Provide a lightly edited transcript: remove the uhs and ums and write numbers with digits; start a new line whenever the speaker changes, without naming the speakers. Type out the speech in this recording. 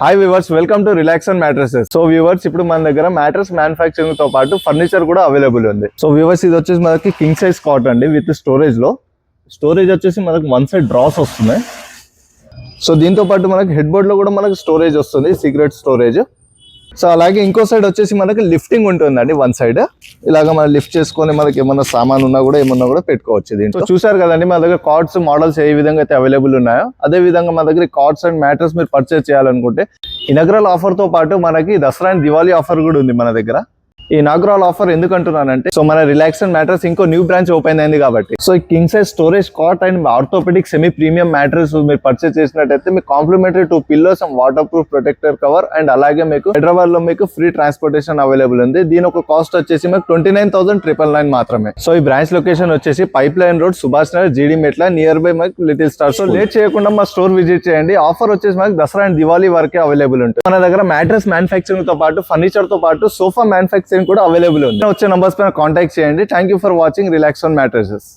Hi viewers, welcome to relax and mattresses. So viewers, ఇప్పుడు మన దగ్గర మ్యాట్రస్ మ్యానుఫ్యాక్చరింగ్ తో పాటు ఫర్నిచర్ కూడా అవైలబుల్ ఉంది. సో వ్యూవర్స్, ఇది వచ్చేసి మనకి కింగ్ సైజ్ కాట్ అండి విత్ స్టోరేజ్ లో. స్టోరేజ్ వచ్చేసి మనకి వన్ సైడ్ డ్రాస్ వస్తున్నాయి. సో దీంతో పాటు మనకి హెడ్ బోర్డ్ లో కూడా మనకి స్టోరేజ్ వస్తుంది, సీక్రెట్ స్టోరేజ్. సో అలాగే ఇంకో సైడ్ వచ్చేసి మనకి లిఫ్టింగ్ ఉంటుందండి. వన్ సైడ్ ఇలాగ మనం లిఫ్ట్ చేసుకొని మనకి ఏమన్నా సామాన్ ఉన్నా కూడా ఏమన్నా కూడా పెట్టుకోవచ్చు దీంట్లో. చూసారు కదండి మన దగ్గర కార్డ్స్ మోడల్స్ ఏ విధంగా అయితే అవైలబుల్ ఉన్నాయో, అదే విధంగా మన దగ్గర కార్డ్స్ అండ్ మ్యాట్రస్ మీరు పర్చేస్ చేయాలనుకుంటే ఇనాగ్రల్ ఆఫర్ తో పాటు మనకి దసరా అండ్ దివాళీ ఆఫర్ కూడా ఉంది మన దగ్గర. ఈ ఇనాగ్రల్ ఆఫర్ ఎందుకు అంటున్నానంటే, సో మన రిలాక్స్ అండ్ మ్యాట్రస్ ఇంకో న్యూ బ్రాంచ్ ఓపెన్ అయింది కాబట్టి, సో ఈ king size storage cot and orthopedic semi premium mattress మీరు పర్చేస్ చేసినట్టయితే మీకు complimentary 2 pillows and water proof protector cover and అలాగే మీకు హైదరాబాద్ లో మీకు ఫ్రీ ట్రాన్స్పోర్టేషన్ అవైలబుల్ ఉంది. దీని ఒక కాస్ట్ వచ్చేసి మీకు 29,999 మాత్రమే. సో ఈ బ్రాంచ్ లొకేషన్ వచ్చేసి pipe line road, Subhash Nagar, జీడీ మెట్ల, నియర్ బై మనకి లిటిల్ స్టార్. సో లేట్ చేయకుండా మా స్టోర్ విజిట్ చేయండి. ఆఫర్ వచ్చేసి మనకి దసరా అండ్ దివాళీ వరకే అవైలబుల్ ఉంటుంది. మన దగ్గర మ్యాట్రస్ మ్యానుఫ్యాక్చరింగ్ తో పాటు ఫర్నిచర్ తో పాటు సోఫా మ్యానుఫ్యాక్చరింగ్ కూడా అవైలబుల్ ఉంది. వచ్చే నంబర్స్ పైన కాంటాక్ట్ చేయండి. Thank you for watching relax on mattresses.